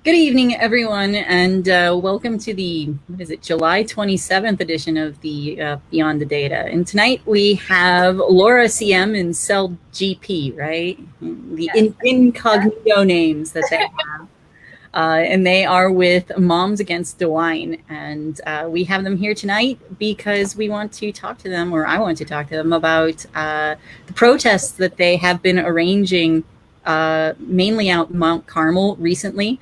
Good evening, everyone, and welcome to the, July 27th edition of the Beyond the Data. And tonight we have Laura CM and Cell GP, right? The incognito names that they have. And they are with Moms Against DeWine. And we have them here tonight because we want to talk to them, or I want to talk to them about the protests that they have been arranging mainly out in Mount Carmel recently.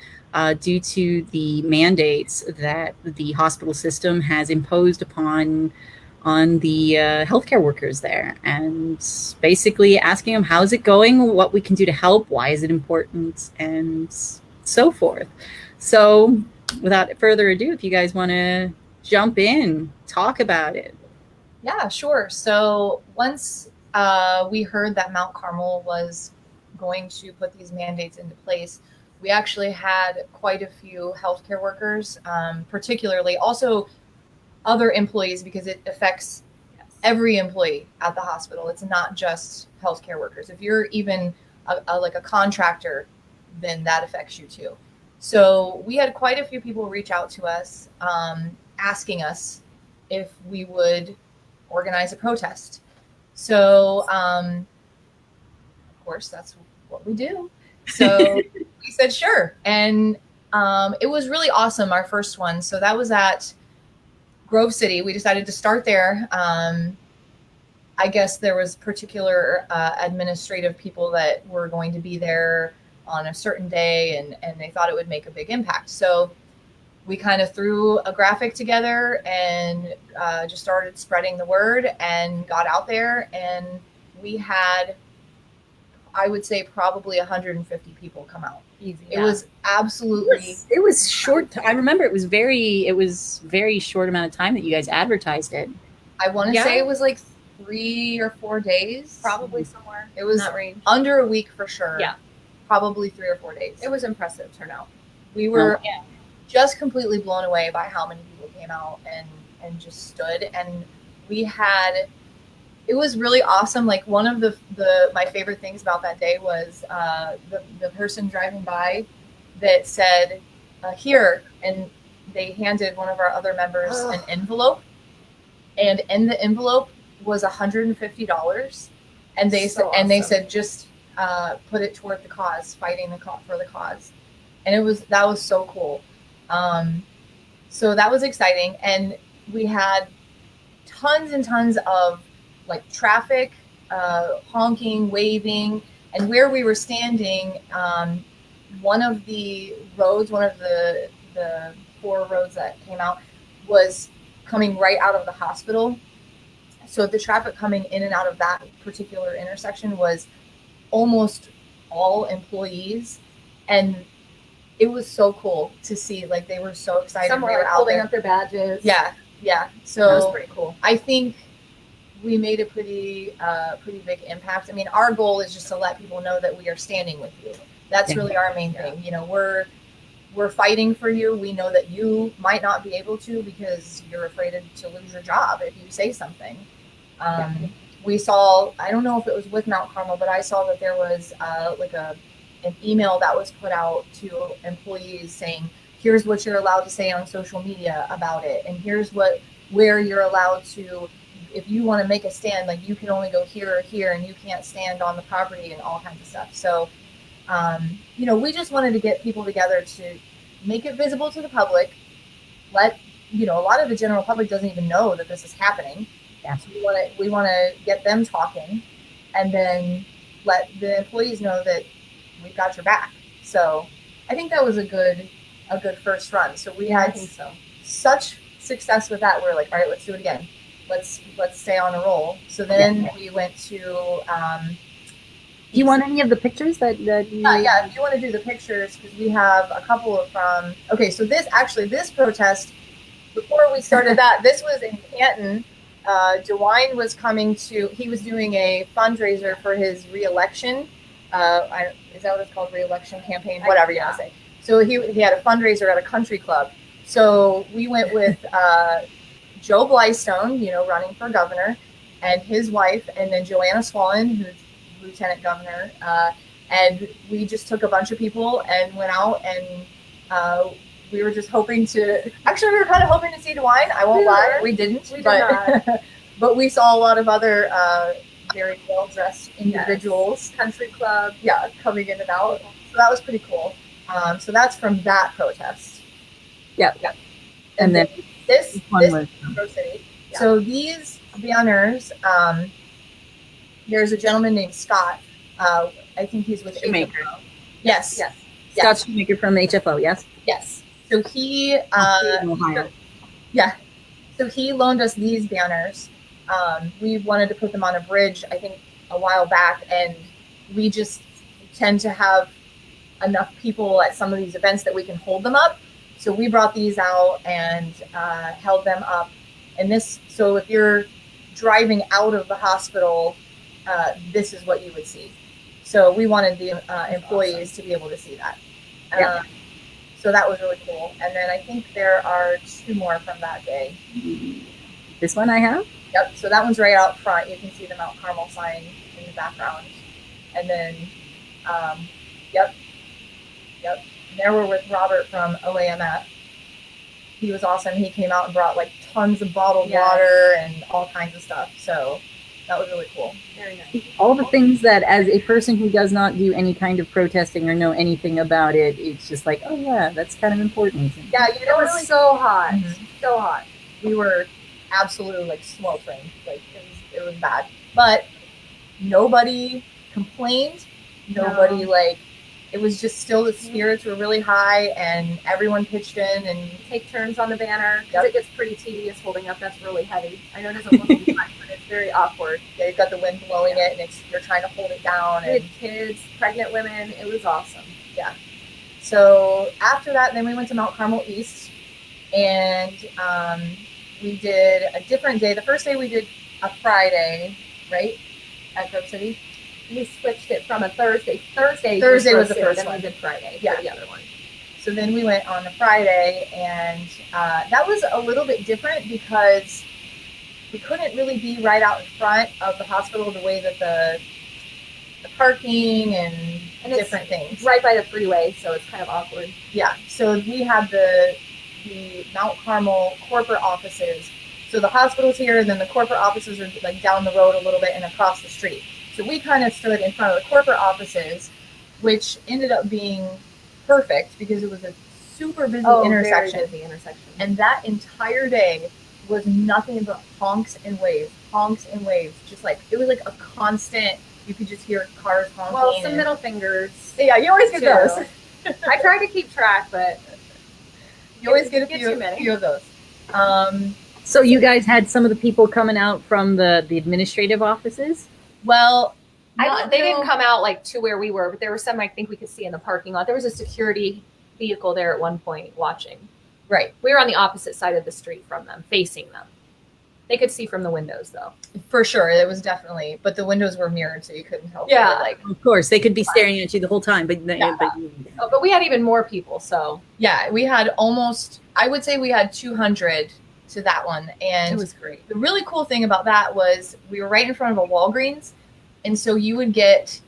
Due to the mandates that the hospital system has imposed on the healthcare workers there, and basically asking them how's it going, what we can do to help, why is it important, and so forth. So without further ado, if you guys want to jump in, talk about it. Yeah, sure. So once we heard that Mount Carmel was going to put these mandates into place, we actually had quite a few healthcare workers, particularly also other employees, because it affects every employee at the hospital. It's not just healthcare workers. If you're even like a contractor, then that affects you too. So we had quite a few people reach out to us, asking us if we would organize a protest. So, of course, that's what we do. So we said, sure. And it was really awesome, our first one. So that was at Grove City. We decided to start there. I guess there was particular administrative people that were going to be there on a certain day, and they thought it would make a big impact. So we kind of threw a graphic together and just started spreading the word and got out there. And we had, I would say, probably 150 people come out. Easy. It was absolutely. It was short. I remember it was very short amount of time that you guys advertised it. I want to say it was like 3 or 4 days, probably somewhere. It was under a week for sure. Yeah, probably 3 or 4 days. It was impressive turnout. We were just completely blown away by how many people came out and just stood. And we had. It was really awesome. Like, one of my favorite things about that day was the person driving by that said, here, and they handed one of our other members an envelope, and in the envelope was $150, and they said, awesome. And they said, just put it toward the cause, fighting for the cause, and that was so cool. So that was exciting, and we had tons and tons of like traffic, honking, waving, and where we were standing, one of the 4 roads that came out was coming right out of the hospital. So the traffic coming in and out of that particular intersection was almost all employees, and it was so cool to see. Like, they were so excited. Some were holding up their badges. Yeah. So that was pretty cool. I think we made a pretty big impact. I mean, our goal is just to let people know that we are standing with you. That's really our main thing. You know, we're fighting for you. We know that you might not be able to because you're afraid to lose your job if you say something. We saw, I don't know if it was with Mount Carmel, but I saw that there was an email that was put out to employees saying, here's what you're allowed to say on social media about it, and here's where you're allowed to. If you want to make a stand, like, you can only go here or here, and you can't stand on the property, and all kinds of stuff. So, we just wanted to get people together to make it visible to the public. A lot of the general public doesn't even know that this is happening. Yeah. So we want to get them talking, and then let the employees know that we've got your back. So I think that was a good first run. So we had such success with that. We're like, all right, let's do it again. Let's stay on a roll. So then we went to. Do you want any of the pictures that you? Yeah. If you want to do the pictures, because we have a couple of. So this protest, before we started that, this was in Canton. DeWine was coming to. He was doing a fundraiser for his reelection. Is that what it's called? Reelection campaign, whatever you want to say. So he had a fundraiser at a country club. So we went with. Joe Blystone, running for governor, and his wife, and then Joanna Swallen, who's lieutenant governor. And we just took a bunch of people and went out and We were just hoping to. Actually, we were kind of hoping to see DeWine. I won't lie, we didn't. We did but not. but we saw a lot of other very well dressed individuals. Country club. Yeah, coming in and out. So that was pretty cool. So that's from that protest. Yep. Yeah. And then this one was Grove City. Yeah. So these banners, there's a gentleman named Scott. I think he's with Shoemaker. HFO. Yes. Yes. Scott Shoemaker from HFO. Yes. Yes. So he In Ohio. yeah. So he loaned us these banners. We wanted to put them on a bridge, I think, a while back, and we just tend to have enough people at some of these events that we can hold them up. So we brought these out and held them up. And this, so if you're driving out of the hospital, this is what you would see. So we wanted the employees to be able to see that. Yeah. So that was really cool. And then I think there are 2 more from that day. This one I have. Yep. So that one's right out front. You can see the Mount Carmel sign in the background. And then, yep. And there we're with Robert from OAMF. He was awesome. He came out and brought like tons of bottled water and all kinds of stuff. So that was really cool. Very nice. All the things that, as a person who does not do any kind of protesting or know anything about it, it's just like, oh yeah, that's kind of important. Yeah, It was so hot. Mhm. So hot. We were absolutely like sweltering. Like it was bad. But nobody complained. Nobody like, it was just still, the spirits were really high and everyone pitched in and Take turns on the banner because Yep. it gets pretty tedious holding up. That's really heavy. I know it doesn't look like much, but it's very awkward. yeah, you've got the wind blowing it and you're trying to hold it down. We had And kids, pregnant women. It was awesome. so after that, then we went to Mount Carmel East and we did a different day. The first day we did a Friday, right? At Grove City. We switched it from a Thursday. Thursday was the Grove first City, then one. we did Friday Yeah. for the other one. So then we went on a Friday, and that was a little bit different because we couldn't really be right out in front of the hospital the way that the parking and it's different things. Right by the freeway, so it's kind of awkward. Yeah. So we had the Mount Carmel corporate offices. So the hospital's here, and then the corporate offices are like down the road a little bit and across the street. So we kind of stood in front of the corporate offices, which ended up being perfect because it was a super busy intersection. Very busy intersection. And that entire day was nothing but honks and waves. Just like, it was like a constant, you could just hear cars honking. Well, some and- middle fingers. Yeah, you always get too. those. I tried to keep track, but You always get a Get few, too many. few of those. So you guys had some of the people coming out from the administrative offices? Well, they didn't come out like to where we were, but there were some I think we could see in the parking lot. There was a security vehicle there at one point watching. Right. We were on the opposite side of the street from them, facing them. They could see from the windows though. For sure, it was definitely, but the windows were mirrored, so you couldn't help. Yeah. But like, Of course, they could be staring at you the whole time, but, Yeah. Oh, but we had even more people, so yeah, we had almost, I would say we had 200 to that one. And it was great. the really cool thing about that was we were right in front of a Walgreens, and so you would get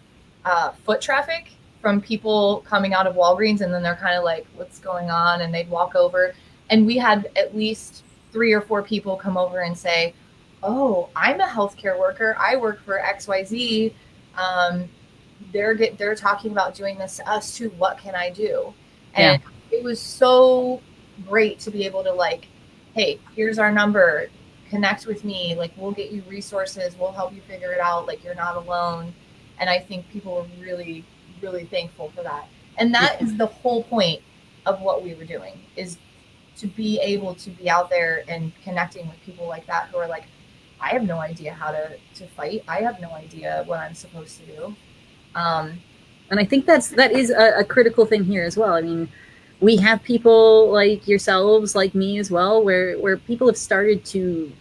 foot traffic from people coming out of Walgreens, and then they're kind of like, what's going on? And they'd walk over, and we had at least 3 or 4 people come over and say, oh, I'm a healthcare worker. I work for XYZ. They're talking about doing this to us too. What can I do? And it was so great to be able to like, hey, here's our number. Connect with me. Like, we'll get you resources. We'll help you figure it out. Like, you're not alone. And I think people were really, really thankful for that. And that is the whole point of what we were doing, is to be able to be out there and connecting with people like that who are like, I have no idea how to fight. I have no idea what I'm supposed to do. And I think that is a critical thing here as well. I mean, we have people like yourselves, like me as well, where people have started to,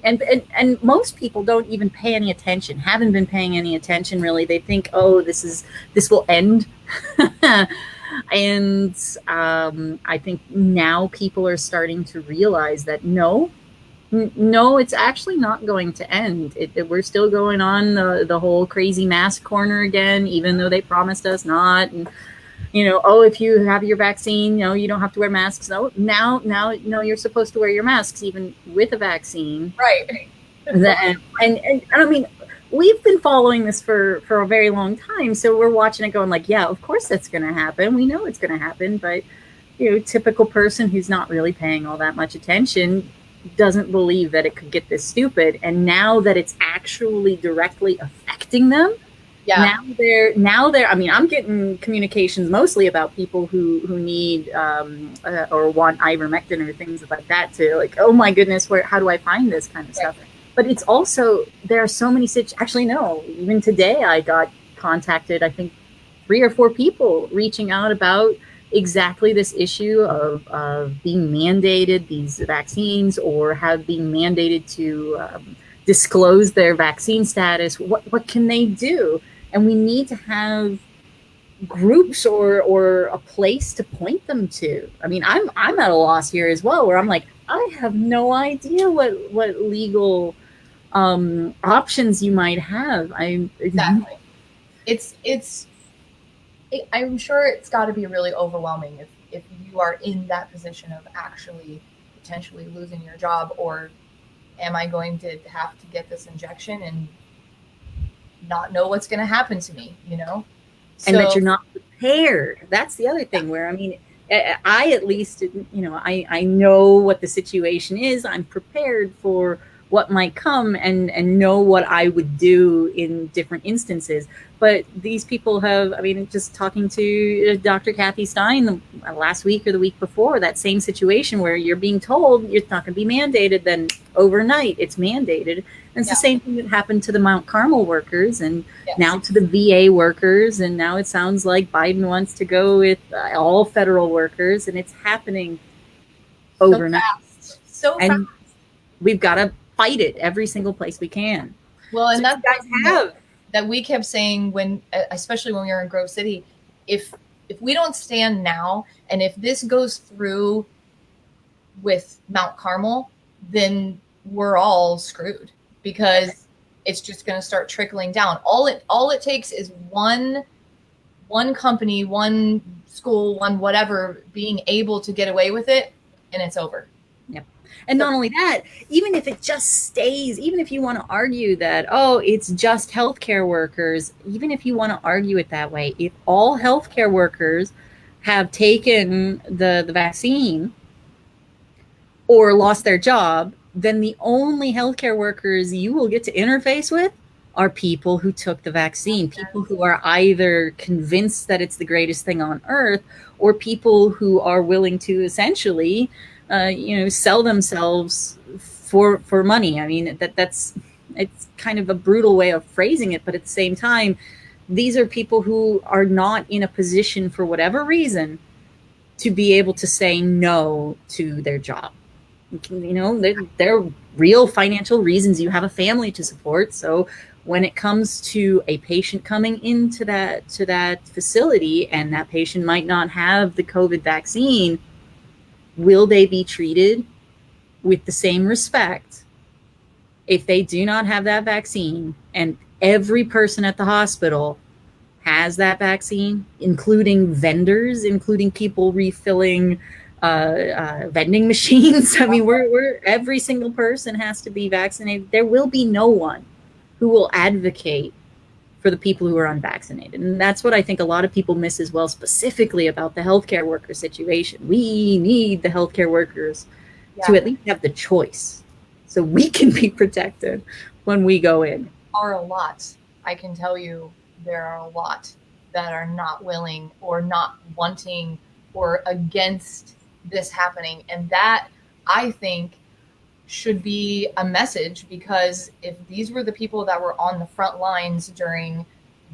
and most people don't even pay any attention, haven't been paying any attention really. They think, oh, this will end. And I think now people are starting to realize that no, it's actually not going to end. We're still going on the whole crazy mask corner again, even though they promised us not. And oh, if you have your vaccine, you don't have to wear masks. No, now, you're supposed to wear your masks even with a vaccine. Right. And I mean, we've been following this for a very long time. So we're watching it going like, yeah, of course that's going to happen. We know it's going to happen. But, typical person who's not really paying all that much attention doesn't believe that it could get this stupid. And now that it's actually directly affecting them, yeah. Now they're. I mean, I'm getting communications mostly about people who need or want ivermectin or things like that to like, oh my goodness, how do I find this kind of stuff? But it's also, there are so many actually, no, even today I got contacted, I think 3 or 4 people reaching out about exactly this issue of being mandated these vaccines or being mandated to disclose their vaccine status. What can they do? And we need to have groups or a place to point them to. I mean, I'm at a loss here as well, where I'm like, I have no idea what legal options you might have. Exactly. I'm sure it's got to be really overwhelming if you are in that position of actually potentially losing your job, or am I going to have to get this injection and not know what's going to happen to me, and that you're not prepared. That's the other thing where, I mean, I at least, I know what the situation is. I'm prepared for what might come and know what I would do in different instances. But these people have, I mean, just talking to Dr. Kathy Stein last week or the week before, that same situation where you're being told you're not going to be mandated, then overnight it's mandated. And it's the same thing that happened to the Mount Carmel workers and now to the VA workers. And now it sounds like Biden wants to go with all federal workers, and it's happening overnight. So fast. And we've got to fight it every single place we can. Well, and so that's that we kept saying especially when we were in Grove City, if we don't stand now, and if this goes through with Mount Carmel, then we're all screwed, because it's just going to start trickling down. All it takes is one company, one school, one whatever being able to get away with it, and it's over. Yep. And not only that, even if it just stays, even if you want to argue that, oh, it's just healthcare workers, even if you want to argue it that way, if all healthcare workers have taken the vaccine or lost their job, then the only healthcare workers you will get to interface with are people who took the vaccine, people who are either convinced that it's the greatest thing on earth, or people who are willing to essentially sell themselves for money. I mean, it's kind of a brutal way of phrasing it, but at the same time, these are people who are not in a position for whatever reason to be able to say no to their job. There are real financial reasons. You have a family to support. So when it comes to a patient coming into that facility, and that patient might not have the COVID vaccine, will they be treated with the same respect if they do not have that vaccine and every person at the hospital has that vaccine, including vendors, including people refilling vending machines? I mean, we're every single person has to be vaccinated. There will be no one who will advocate for the people who are unvaccinated. And that's what I think a lot of people miss as well, specifically about the healthcare worker situation. We need the healthcare workers to at least have the choice so we can be protected when we go in. Are a lot. I can tell you there are a lot that are not willing or not wanting or against this happening. And that, I think, should be a message, because if these were the people that were on the front lines during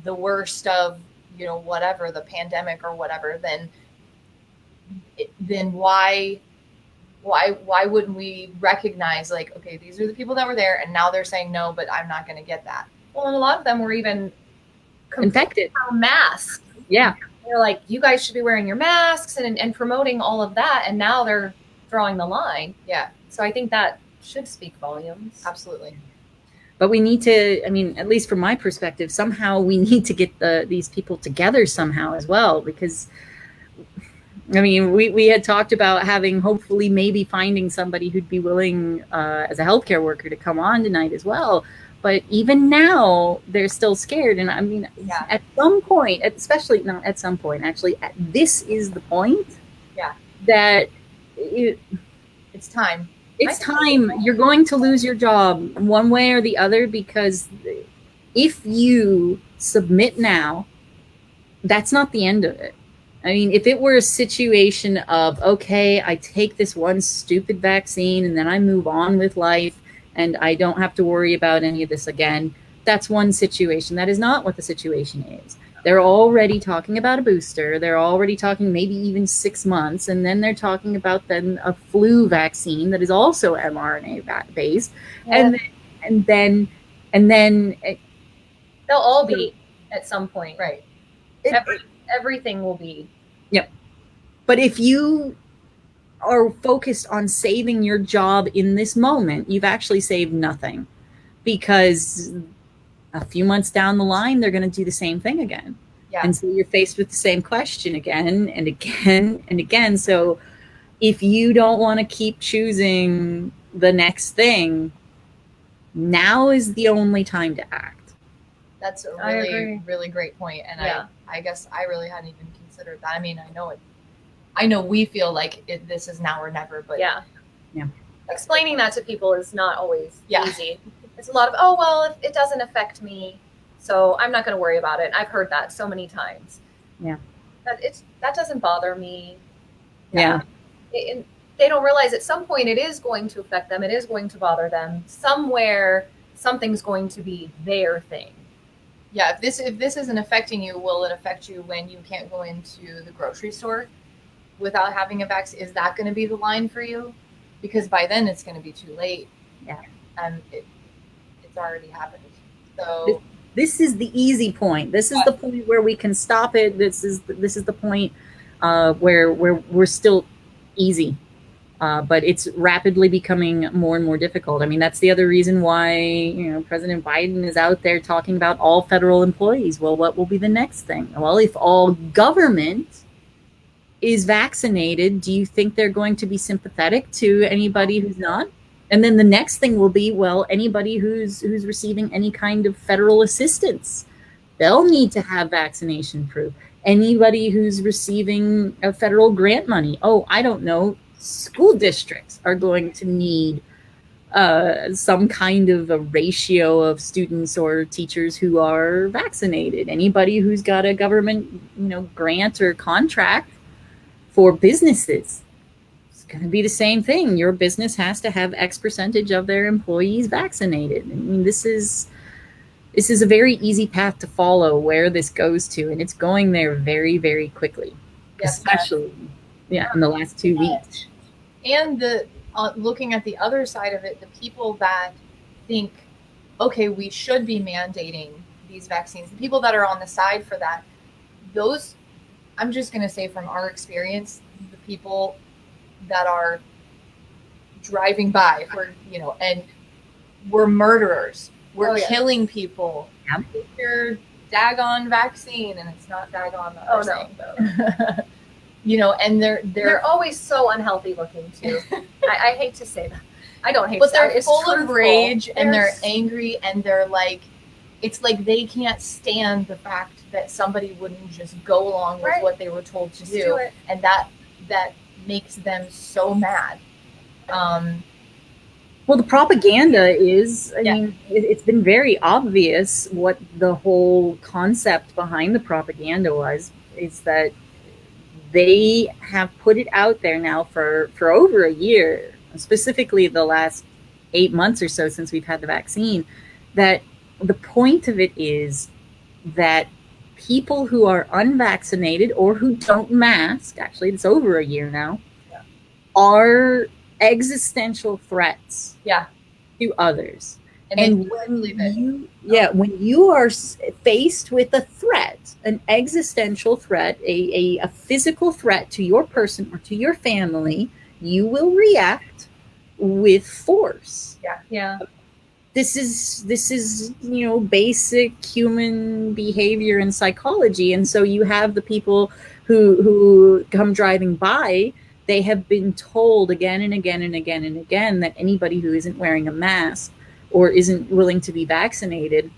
the worst of, whatever, the pandemic or whatever, then why wouldn't we recognize, like, okay, these are the people that were there and now they're saying no, but I'm not going to get that. Well, and a lot of them were even infected. Masks. Yeah. They're like, you guys should be wearing your masks and promoting all of that. And now they're drawing the line. Yeah. So I think that should speak volumes. Absolutely. But we need to, I mean, at least from my perspective, somehow we need to get these people together somehow as well, because I mean, we had talked about having, hopefully maybe finding somebody who'd be willing as a healthcare worker to come on tonight as well. But even now, they're still scared. And I mean, Yeah. at some point, especially not at some point, actually, this is the point. Yeah. That it's time. It's time. You're going to lose your job one way or the other, because if you submit now, that's not the end of it. I mean, if it were a situation of, okay, I take this one stupid vaccine and then I move on with life and I don't have to worry about any of this again, that's one situation. That is not what the situation is. They're already talking about a booster. They're already talking maybe even 6 months. And then they're talking about then a flu vaccine that is also mRNA based. Yeah. And then they'll all be at some point. Right. Everything will be. Yep. But if you are focused on saving your job in this moment, you've actually saved nothing, because a few months down the line, they're going to do the same thing again. Yeah. And so you're faced with the same question again and again and again. So if you don't want to keep choosing the next thing, now is the only time to act. That's a I really, agree. really great point. And Yeah. I guess I really hadn't even considered that. I mean, I know we feel like this is now or never, but Yeah. Yeah. Explaining that to people is not always Yeah. easy. It's a lot of, oh, well, it doesn't affect me, so I'm not going to worry about it. I've heard that so many times. Yeah. That doesn't bother me. Yeah. They don't realize at some point it is going to affect them. It is going to bother them. Somewhere, something's going to be their thing. yeah, if this isn't affecting you, will it affect you when you can't go into the grocery store without having a vaccine? Is that going to be the line for you? Because by then it's going to be too late. Yeah. And it's already happened. So This is the easy point. This is the point where we can stop it. This is the point where we're still easy. But it's rapidly becoming more and more difficult. I mean, that's the other reason why, President Biden is out there talking about all federal employees. Well, what will be the next thing? Well, if all government is vaccinated, do you think they're going to be sympathetic to anybody who's not? And then the next thing will be, well, anybody who's receiving any kind of federal assistance, they'll need to have vaccination proof. Anybody who's receiving a federal grant money, I don't know, school districts are going to need some kind of a ratio of students or teachers who are vaccinated. Anybody who's got a government, grant or contract for businesses, it's going to be the same thing. Your business has to have X percentage of their employees vaccinated. I mean, this is a very easy path to follow where this goes to, and it's going there very, very quickly, especially in the last 2 weeks. And looking at the other side of it, the people that think, okay, we should be mandating these vaccines, the people that are on the side for that, those, I'm just going to say from our experience, the people that are driving by, and we're murderers, we're killing people. Yep. Take your daggone vaccine, and it's not daggone the other thing. And They're always so unhealthy looking too. I hate to say that. I don't hate but to say they're it's full of truthful. rage and they're angry, and they're like, it's like they can't stand the fact that somebody wouldn't just go along with what they were told to Just do, it. and that makes them so mad. Well, the propaganda is, I mean, it's been very obvious what the whole concept behind the propaganda was, is that they have put it out there now for over a year, specifically the last 8 months or so since we've had the vaccine, that the point of it is that people who are unvaccinated or who don't mask, actually it's over a year now, are existential threats to others. And when you are faced with a threat, an existential threat, a physical threat to your person or to your family, you will react with force. Yeah. This is basic human behavior and psychology. And so you have the people who come driving by, they have been told again and again and again and again that anybody who isn't wearing a mask or isn't willing to be vaccinated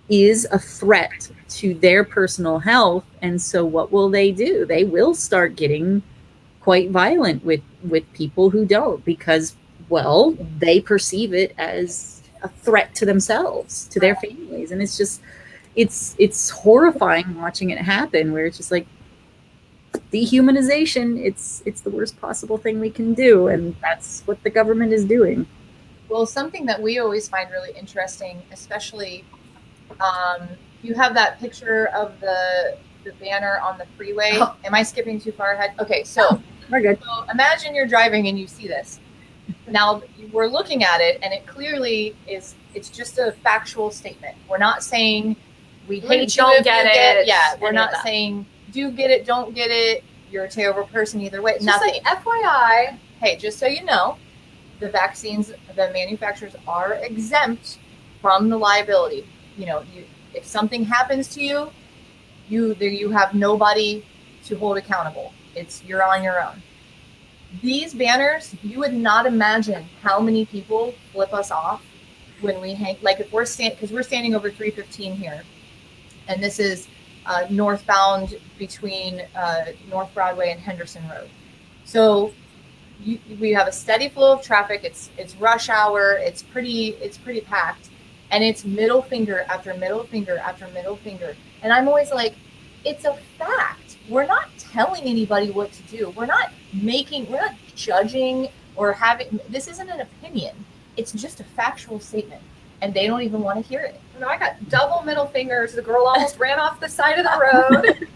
is a threat to their personal health. And so what will they do? They will start getting quite violent with people who don't, because, well, they perceive it as a threat to themselves, to their families. And it's just, it's horrifying watching it happen, where it's just like dehumanization. It's the worst possible thing we can do, and that's what the government is doing. Well, something that we always find really interesting, especially you have that picture of the banner on the freeway. Oh. Am I skipping too far ahead? Okay, so we're good. So imagine you're driving and you see this. Now we're looking at it, and it clearly is. It's just a factual statement. We're not saying we hate you don't if get you it. get. Yeah, we're not saying do get it, don't get it. You're a terrible person either way. It's nothing. Just like FYI. Hey, just so you know, the vaccines, the manufacturers are exempt from the liability. You know, if something happens to you, you have nobody to hold accountable. You're on your own. These banners, you would not imagine how many people flip us off when we hang. Like if we're because we're standing over 315 here, and this is northbound between North Broadway and Henderson Road. So we have a steady flow of traffic. It's rush hour. It's pretty packed. And it's middle finger after middle finger after middle finger. And I'm always like, it's a fact. We're not telling anybody what to do. We're not judging or having, this isn't an opinion. It's just a factual statement. And they don't even want to hear it. You know, I got double middle fingers. The girl almost ran off the side of the road.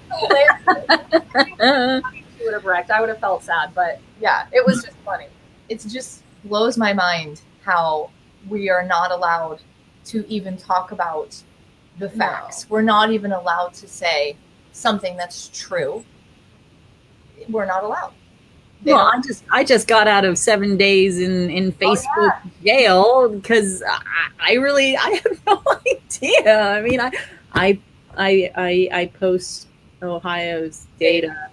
She would have wrecked. I would have felt sad, but yeah, it was just funny. It just blows my mind how we are not allowed to even talk about the facts. No. We're not even allowed to say something that's true. We're not allowed. Well, I just got out of 7 days in Facebook jail because I have no idea. I mean, I post Ohio's data.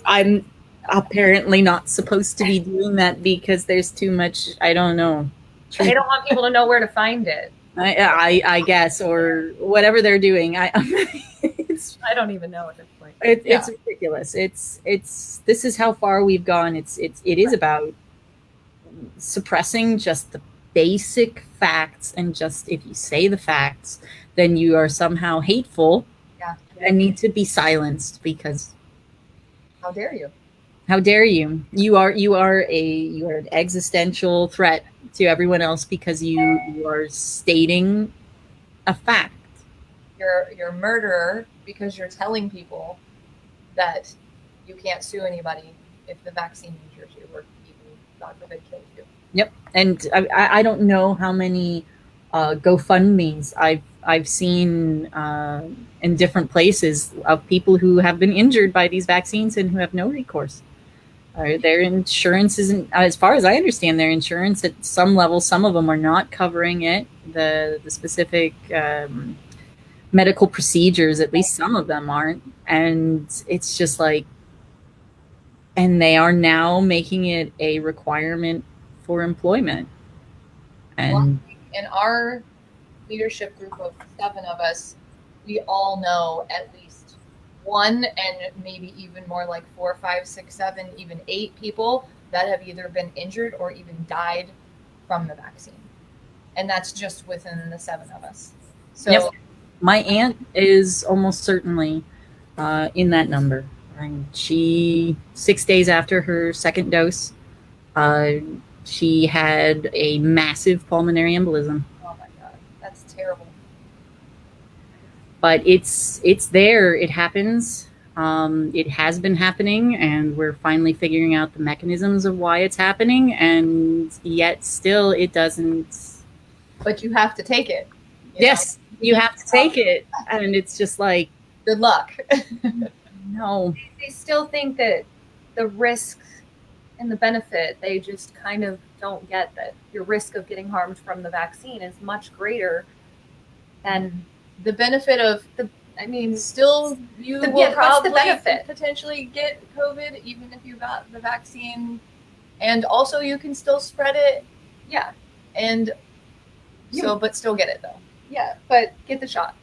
I'm apparently not supposed to be doing that because there's too much. I don't know. They don't want people to know where to find it. I guess, or whatever they're doing. I don't even know at this point. It's ridiculous. This is how far we've gone. It is about suppressing just the basic facts, and just if you say the facts, then you are somehow hateful and need to be silenced, because how dare you? How dare you? You are an existential threat to everyone else because you are stating a fact. You're a murderer because you're telling people that you can't sue anybody if the vaccine injures you or even, God forbid, kills you. Yep. And I don't know how many GoFundMes I've seen in different places of people who have been injured by these vaccines and who have no recourse. Their insurance isn't, as far as I understand, their insurance at some level, some of them are not covering it. The specific medical procedures, at least some of them aren't. And it's just like, and they are now making it a requirement for employment. And in our leadership group of 7 of us, we all know at least 1 and maybe even more, like 4, 5, 6, 7, even 8 people that have either been injured or even died from the vaccine. And that's just within the 7 of us. So yep. My aunt is almost certainly in that number. And she, 6 days after her second dose, she had a massive pulmonary embolism. Oh my God, that's terrible. But it's there. It happens. It has been happening, and we're finally figuring out the mechanisms of why it's happening. And yet, still, it doesn't. But you have to take it. Yes, you have to take it, and it's just like, good luck. No, they still think that the risk and the benefit, they just kind of don't get that your risk of getting harmed from the vaccine is much greater than the benefit of I mean, Still, you The- will yeah, what's the probably benefit? potentially get COVID even if you got the vaccine, and also you can still spread it, yeah, and but still get it though. yeah, but get the shot.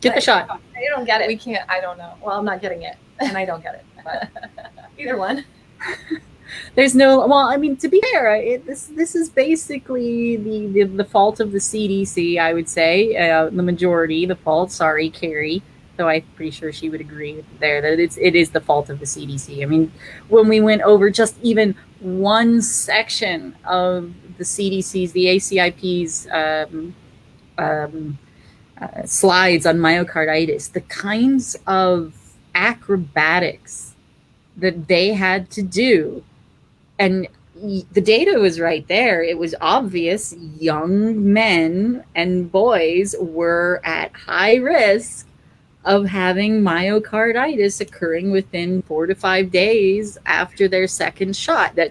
Get the shot. I don't get We it. can't. I don't know. Well, I'm not getting it, and I don't get it. But either one. There's no, well, I mean, to be fair, this is basically the fault of the CDC, I would say, the majority, the fault. Sorry, Carrie, though I'm pretty sure she would agree with you there that it is the fault of the CDC. I mean, when we went over just even one section of the CDC's, the ACIP's slides on myocarditis, the kinds of acrobatics that they had to do. And the data was right there. It was obvious young men and boys were at high risk of having myocarditis occurring within 4 to 5 days after their second shot. That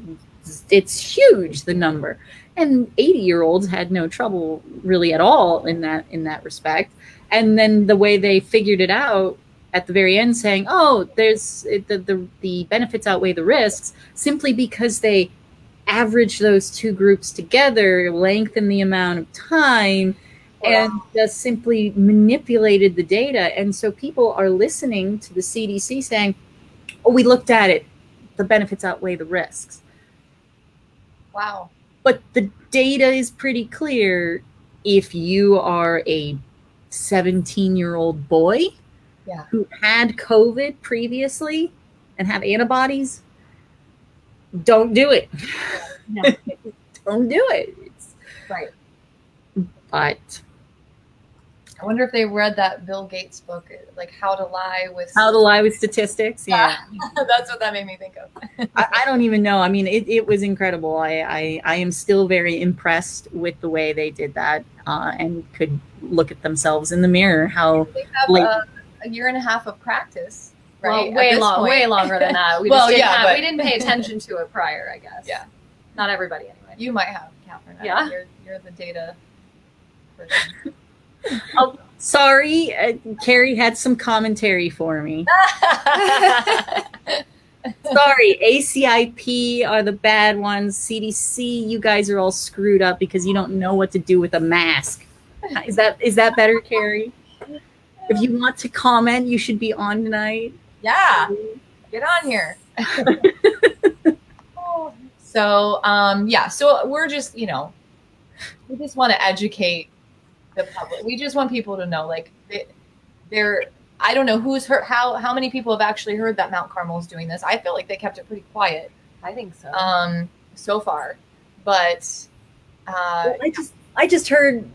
it's huge, the number. And 80-year-olds had no trouble really at all in that respect. And then the way they figured it out at the very end, saying, "Oh, there's the benefits outweigh the risks," simply because they averaged those two groups together, lengthened the amount of time, and just simply manipulated the data. And so people are listening to the CDC saying, "Oh, we looked at it. The benefits outweigh the risks." Wow. But the data is pretty clear. If you are a 17-year-old boy who had COVID previously and have antibodies, don't do it. No. Don't do it. Right. But I wonder if they read that Bill Gates book, like How to Lie with Statistics. Yeah. That's what that made me think of. I don't even know. I mean, it was incredible. I am still very impressed with the way they did that, and could look at themselves in the mirror. How They have a year and a half of practice, right? Well, way longer than that. We Well, just yeah, but- we didn't pay attention to it prior, I guess. Yeah. Not everybody, anyway. You might have, Catherine. Yeah. You're the data person. sorry, Carrie had some commentary for me. Sorry, ACIP are the bad ones. CDC, you guys are all screwed up because you don't know what to do with a mask. Is that better, Carrie? If you want to comment, you should be on tonight. Yeah, get on here. So, so we're just, we just want to educate the public. We just want people to know, like, I don't know who's heard, how many people have actually heard that Mount Carmel is doing this. I feel like they kept it pretty quiet. I think so. So far, but I just heard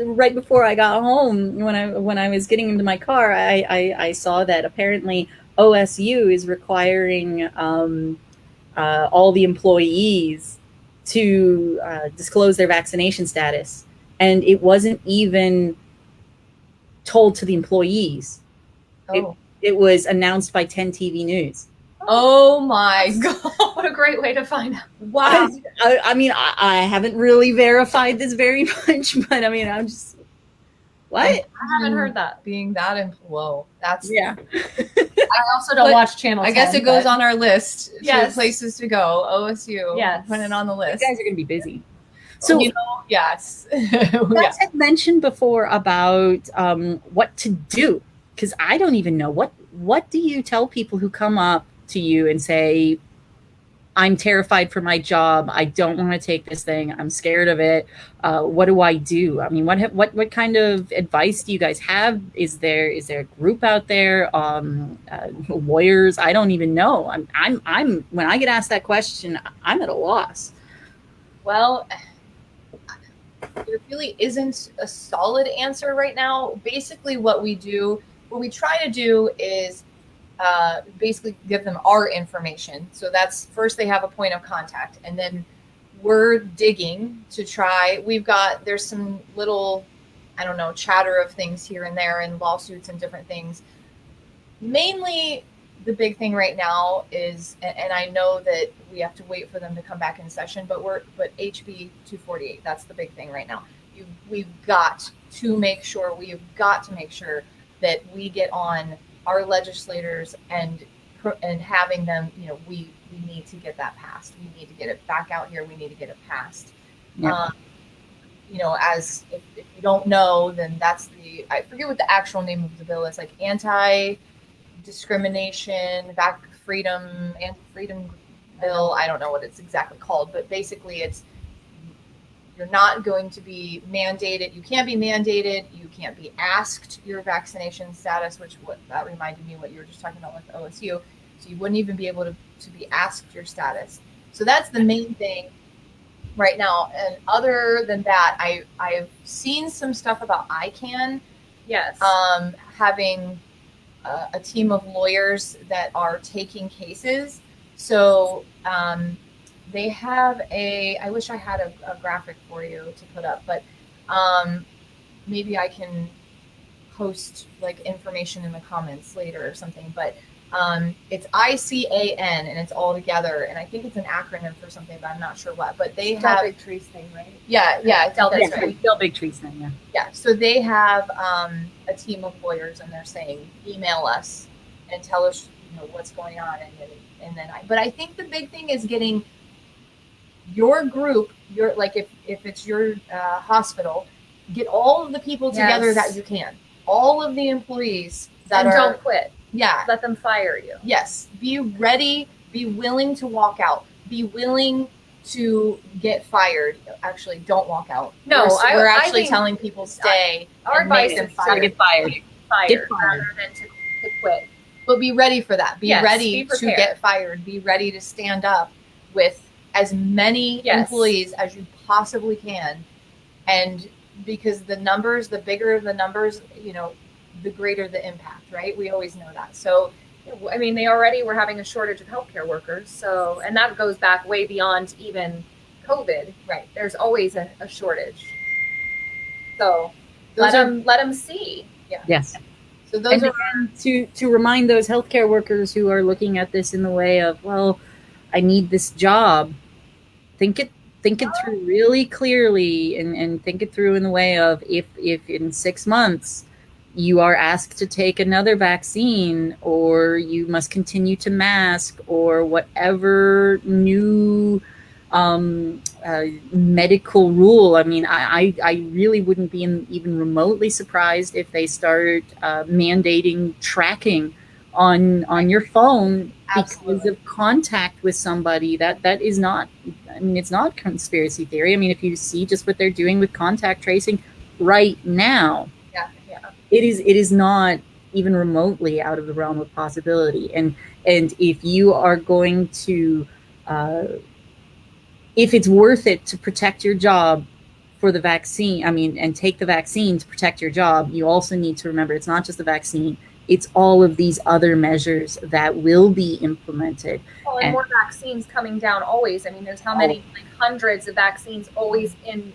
right before I got home, when I was getting into my car, I saw that apparently OSU is requiring all the employees to disclose their vaccination status, and it wasn't even told to the employees. Oh. It was announced by 10 TV News. Oh my God. What a great way to find out. Wow. I mean, I haven't really verified this very much, but I mean, I'm just, what? I haven't heard that. Being that, whoa, that's, Yeah. I also don't watch Channel 10. I guess it goes on our list Yes. to places to go. OSU. Yes. Put it on the You list. guys are going to be busy. So, Yes. That's had mentioned before about what to do, because I don't even know what do you tell people who come up to you and say, "I'm terrified for my job. I don't want to take this thing. I'm scared of it. What do I do?" I mean, what kind of advice do you guys have? Is there a group out there? Lawyers? I don't even know. I'm when I get asked that question, I'm at a loss. Well, there really isn't a solid answer right now. Basically, what we try to do is basically give them our information. So that's first they have a point of contact, and then we're digging to try. There's some little, I don't know, chatter of things here and there and lawsuits and different things. Mainly the big thing right now is, and I know that we have to wait for them to come back in session, but HB 248, that's the big thing right now. We've got to make sure that we get on our legislators and having them, we need to get that passed. We need to get it back out here. We need to get it passed. Yeah. As if you don't know, then that's I forget what the actual name of the bill is, like anti-discrimination, freedom bill. I don't know what it's exactly called, but basically you're not going to be mandated. You can't be mandated. You can't be asked your vaccination status, that reminded me what you were just talking about with OSU. So you wouldn't even be able to be asked your status. So that's the main thing right now. And other than that, I've seen some stuff about ICANN. Yes. Having a team of lawyers that are taking cases. So they have I wish I had a graphic for you to put up, but maybe I can post like information in the comments later or something. But it's ICAN and it's all together, and I think it's an acronym for something, but I'm not sure what. But they have Big Trees thing, right? Yeah, that's right. Still Big Trees thing, yeah. Yeah, so they have a team of lawyers, and they're saying email us and tell us what's going on, and then but I think the big thing is getting your group, if it's your hospital, get all of the people together that you can, all of the employees that don't quit. Yeah. Let them fire you. Yes. Be ready. Be willing to walk out. Be willing to get fired. Actually, don't walk out. No, we're actually telling people stay. Our advice is to get fired. Get fired rather than to quit. But be ready for that. Be ready to get fired. Be ready to stand up with as many employees as you possibly can. And because the bigger the numbers, the greater the impact, right? We always know that. So, I mean, they already were having a shortage of healthcare workers. So, and that goes back way beyond even COVID. Right. There's always a shortage. So let them see. Yeah. Yes. So those are to remind those healthcare workers who are looking at this in the way of, well, I need this job. Think it through really clearly, and think it through in the way of if in 6 months you are asked to take another vaccine, or you must continue to mask, or whatever new medical rule. I mean, I really wouldn't be even remotely surprised if they start mandating tracking on your phone because of contact with somebody. That is not, I mean, it's not conspiracy theory. I mean, if you see just what they're doing with contact tracing right now, it is not even remotely out of the realm of possibility. And if you are going to, if it's worth it to protect your job for the vaccine, and take the vaccine to protect your job, you also need to remember it's not just the vaccine, it's all of these other measures that will be implemented. Well, and more vaccines coming down always. I mean, there's how many, like hundreds of vaccines always in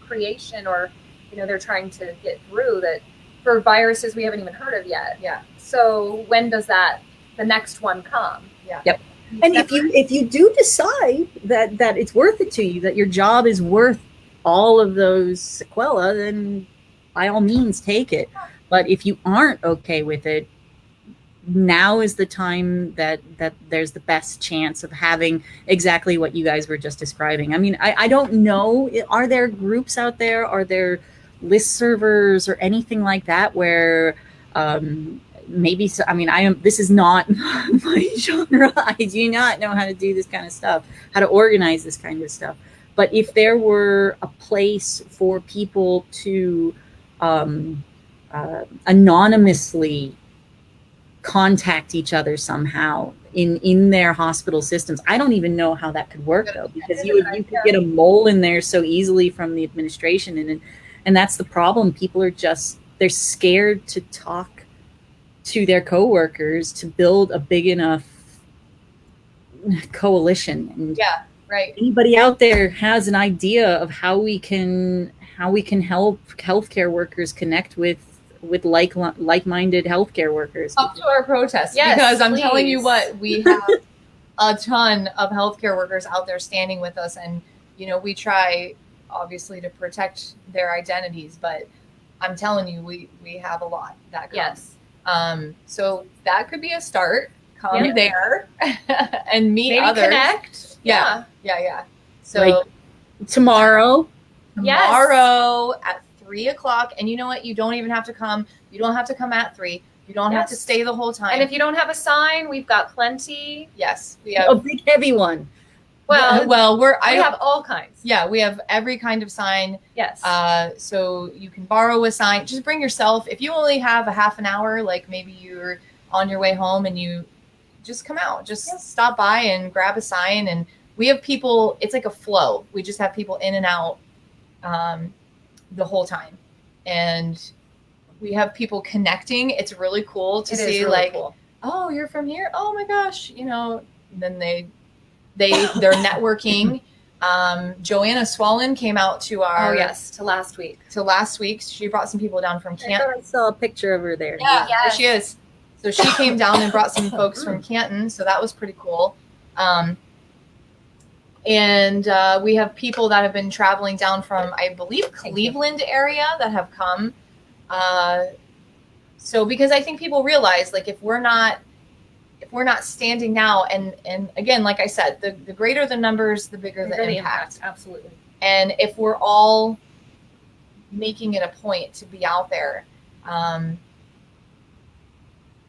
creation, or, they're trying to get through that for viruses we haven't even heard of yet. Yeah. So when does the next one come? Yeah. Yep. And if you do decide that it's worth it to you, that your job is worth all of those sequela, then by all means take it. But if you aren't okay with it, now is the time that there's the best chance of having exactly what you guys were just describing. I mean, I don't know. Are there groups out there? Are there list servers or anything like that where maybe so, this is not my genre. I do not know how to do this kind of stuff, how to organize this kind of stuff. But if there were a place for people to anonymously contact each other somehow in their hospital systems, I don't even know how that could work though, because you could get a mole in there so easily from the administration, and that's the problem. People are they're scared to talk to their coworkers to build a big enough coalition. And right. Anybody out there has an idea of how we can help healthcare workers connect with like-minded healthcare workers? Up to our protests, because I'm telling you what, we have a ton of healthcare workers out there standing with us, and we try obviously to protect their identities, but I'm telling you, we have a lot that comes. Yes. So that could be a start. Come there and meet Maybe others. connect. Yeah. So Like tomorrow. at 3:00. And you know what? You don't even have to come. You don't have to come at 3. You don't have to stay the whole time. And if you don't have a sign, we've got plenty. Yes, we A have big heavy one. Well, I have all kinds. Yeah, we have every kind of sign. Yes. So you can borrow a sign. Just bring yourself. If you only have a half an hour, like maybe you're on your way home and you just come out, just stop by and grab a sign. And we have people, it's like a flow. We just have people in and out the whole time. And we have people connecting. It's really cool to see really cool. Oh, you're from here? Oh my gosh. And then they're networking. Joanna Swallen came out to our to last week. She brought some people down from Canton. I saw a picture of her there. Yeah, there she is. So she came down and brought some folks from Canton. So that was pretty cool. And we have people that have been traveling down from, I believe, Cleveland area that have come. So because I think people realize, like, if we're not standing now, and again, like I said, the greater the numbers, the bigger the impact. Absolutely. And if we're all making it a point to be out there,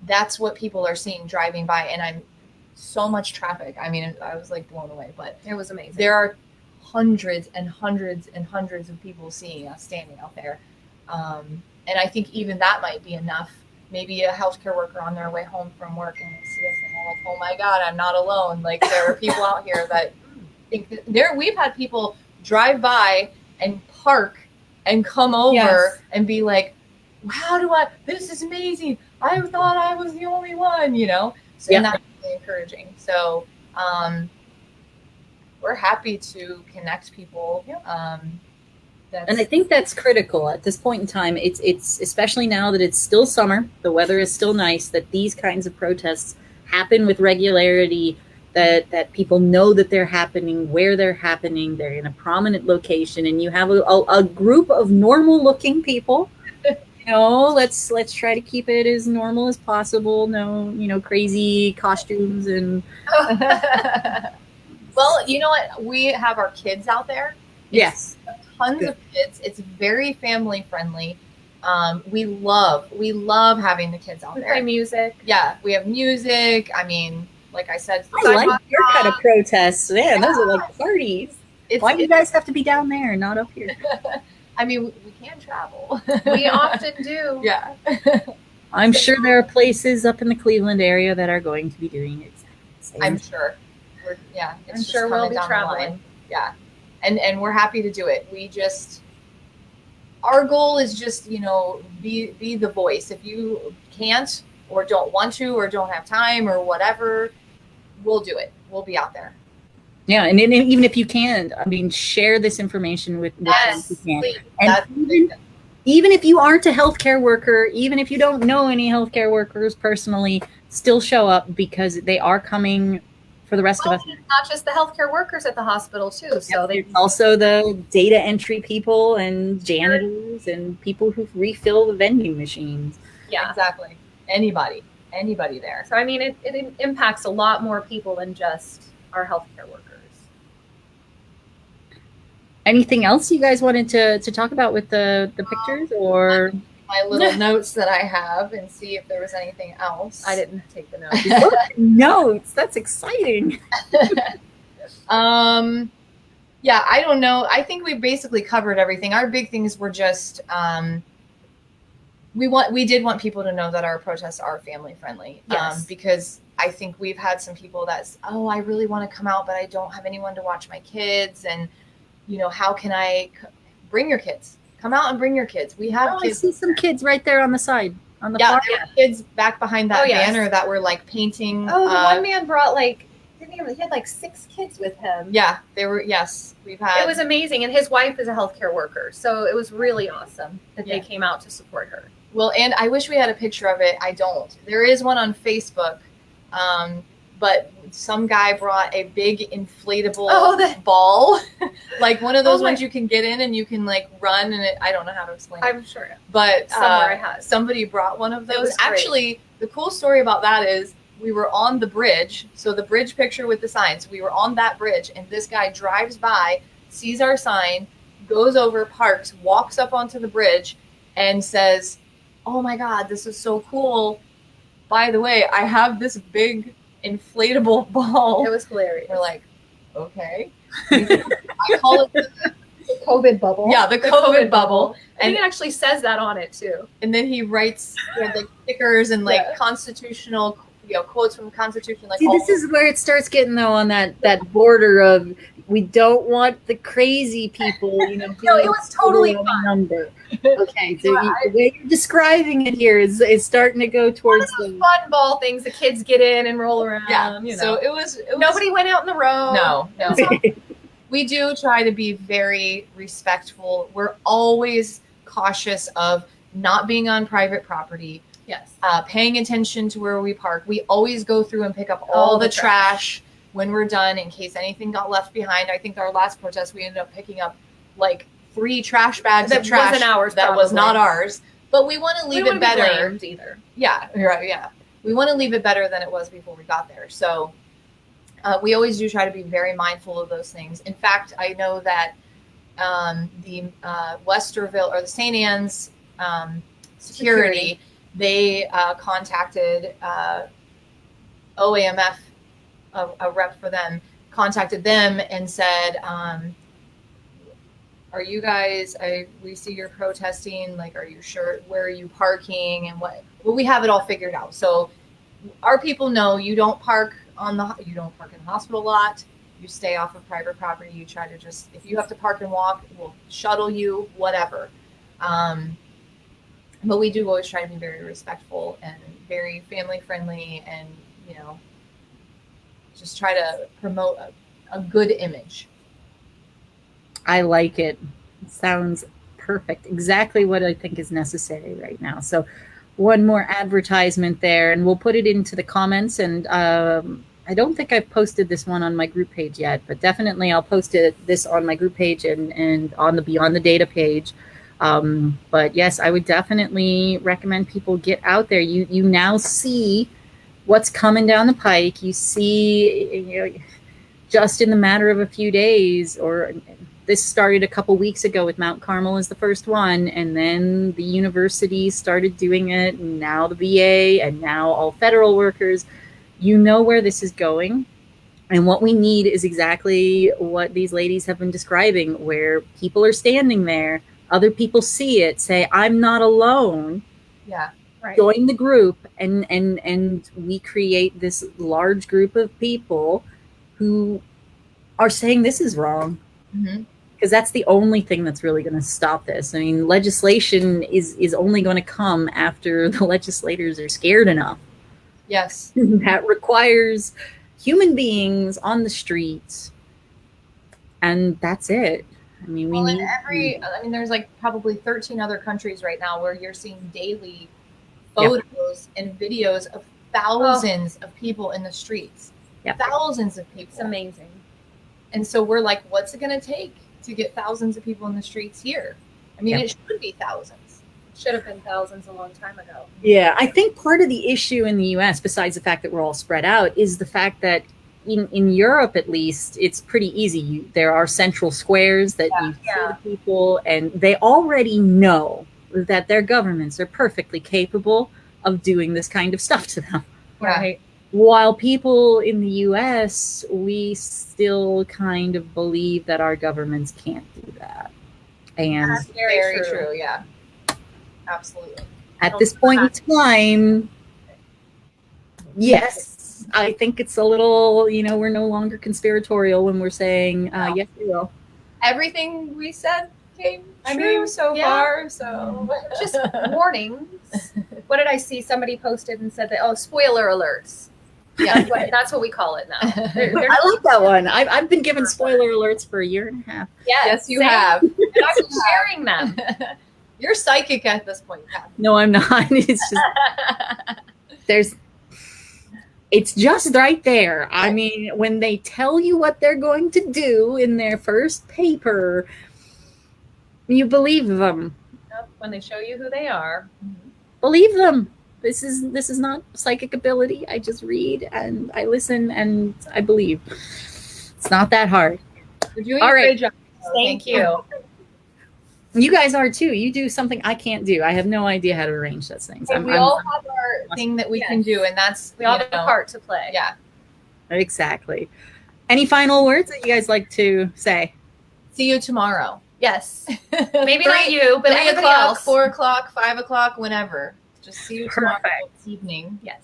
that's what people are seeing driving by. And I'm so much traffic. I mean, I was like blown away, but it was amazing. There are hundreds and hundreds and hundreds of people seeing us standing out there. And I think even that might be enough. Maybe a healthcare worker on their way home from work and they see us and they're like, oh my God, I'm not alone. Like, there are people out here that think that we've had people drive by and park and come over and be like, this is amazing. I thought I was the only one, So and that's really encouraging. So we're happy to connect people. And I think that's critical at this point in time. It's especially now that it's still summer, the weather is still nice, that these kinds of protests happen with regularity, that people know that they're happening, where they're happening, they're in a prominent location, and you have a group of normal looking people. Let's try to keep it as normal as possible. No, crazy costumes and. Well, you know what? We have our kids out there. Yes. Tons of kids. It's very family friendly. We love having the kids out there. Play music. Yeah, we have music. I mean, like I said, I like your kind of protests. Man, those are like parties. Why do you guys have to be down there and not up here? I mean, we can travel. We often do. Yeah. I'm sure there are places up in the Cleveland area that are going to be doing it. I'm sure. I'm sure we'll be traveling. Yeah. And we're happy to do it. Our goal is just, be the voice. If you can't or don't want to or don't have time or whatever, we'll do it. We'll be out there. Yeah, and even if you can, share this information with yes, if you can. Please. And even if you aren't a healthcare worker, even if you don't know any healthcare workers personally, still show up because they are coming for the rest of us. Not just the healthcare workers at the hospital too. So there's also the data entry people and janitors and people who refill the vending machines. Yeah, exactly. Anybody there. So it impacts a lot more people than just our healthcare workers. Anything else you guys wanted to talk about with the pictures or? My little notes that I have and see if there was anything else. I didn't take the notes. Notes. That's exciting. Yeah, I don't know. I think we basically covered everything. Our big things were just we did want people to know that our protests are family friendly. Yes. Because I think we've had some people that's, I really want to come out, but I don't have anyone to watch my kids. And, how can I bring your kids? Come out and bring your kids. We have kids. I see some kids right there on the side. On the there far were kids back behind that banner that were like painting. The one man brought he had like 6 kids with him. Yeah, they were. Yes, we've had. It was amazing, and his wife is a healthcare worker, so it was really awesome that they came out to support her. Well, and I wish we had a picture of it. I don't. There is one on Facebook but some guy brought a big inflatable that- ball, like one of those Oh my- ones you can get in and you can like run, and I don't know how to explain it. I'm sure. But Somewhere I have. somebody brought one of It those. was great. Actually, the cool story about that is we were on the bridge. So the bridge picture with the signs, we were on that bridge, and this guy drives by, sees our sign, goes over, parks, walks up onto the bridge, and says, "Oh my God, this is so cool. By the way, I have this big inflatable ball." It was hilarious. We're like, okay. I call it the COVID bubble. Yeah, the COVID bubble. I think it actually says that on it too. And then he writes like stickers and like Yeah. constitutional, quotes from the Constitution. Like, See, this is where it starts getting though on that border of we don't want the crazy people, No, it was totally being fun. number. Okay, so Yeah, the way you're describing it here is starting to go towards One of the those fun ball things the kids get in and roll around. yeah. You know. So it was Nobody went out in the road. No. We do try to be very respectful. We're always cautious of not being on private property, Yes. paying attention to where we park. We always go through and pick up all the trash when we're done in case anything got left behind. I think our last protest, we ended up picking up like 3 trash bags That of trash wasn't ours, that was probably. not ours. But we want to leave we it wouldn't be better. blamed either. Yeah, right. Yeah, we want to leave it better than it was before we got there. So we always do try to be very mindful of those things. In fact, I know that the Westerville or the St. Anne's security, they contacted OAMF, a rep for them, contacted them and said, "Are you guys? We see you're protesting. Like, are you sure? Where are you parking and what?" Well, we have it all figured out. So our people know you don't park in the hospital lot. You stay off of private property. You try to just, if you have to park and walk, we'll shuttle you, whatever. But we do always try to be very respectful and very family friendly, and just try to promote a good image. I like it. It sounds perfect. Exactly what I think is necessary right now. So one more advertisement there, and we'll put it into the comments. And I don't think I've posted this one on my group page yet, but definitely I'll post this on my group page and on the Beyond the Data page. But yes, I would definitely recommend people get out there. You now see what's coming down the pike. You see, just in the matter of a few days, or this started a couple weeks ago with Mount Carmel as the first one, and then the universities started doing it, and now the VA, and now all federal workers. You know where this is going. And what we need is exactly what these ladies have been describing, where people are standing there, other people see it, say, I'm not alone. Yeah. Right. Join the group, and we create this large group of people who are saying this is wrong. Mm-hmm. Because that's the only thing that's really going to stop this. I mean, legislation is only going to come after the legislators are scared enough. Yes. That requires human beings on the streets, and that's it. I mean, we need there's like probably 13 other countries right now where you're seeing daily photos and videos of thousands of people in the streets. Yep. Thousands of people. It's amazing. And so we're like, what's it going to take to get thousands of people in the streets here? I mean, Yep. it should be thousands. Should have been thousands a long time ago. Yeah, I think part of the issue in the US, besides the fact that we're all spread out, is the fact that in Europe, at least, it's pretty easy. There are central squares that you see the people, and they already know that their governments are perfectly capable of doing this kind of stuff to them. Right. While people in the US, we still kind of believe that our governments can't do that. And That's very true. Yeah. Absolutely. at this point in time, yes, I think it's a little, we're no longer conspiratorial when we're saying, yes, we will. Everything we said came True, true so yeah. far. So Just warnings. What did I see? Somebody posted and said that, spoiler alerts. yeah. That's what we call it now. They're I like that one. I've been given spoiler alerts for a year and a half. Yes, you same. have. And I'm sharing them. You're psychic at this point, Pat. No, I'm not. It's just, It's just right there. I mean, when they tell you what they're going to do in their first paper, you believe them. Yep, when they show you who they are. Believe them. This is not psychic ability. I just read and I listen and I believe. It's not that hard. You're doing All a right. great job. Thank you. You guys are too. You do something I can't do. I have no idea how to arrange those things. And we all have our thing that we can do, and that's We all have a part to play. Yeah. Exactly. Any final words that you guys like to say? See you tomorrow. Yes. Maybe not you, but 3 everybody o'clock, else. 4 o'clock, 5 o'clock, whenever. Just see you tomorrow Perfect. this evening. Yes.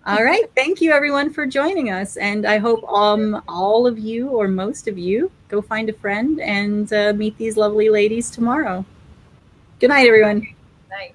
All right. Thank you everyone for joining us. And I hope all of you or most of you go find a friend and meet these lovely ladies tomorrow. Good night, everyone. Night.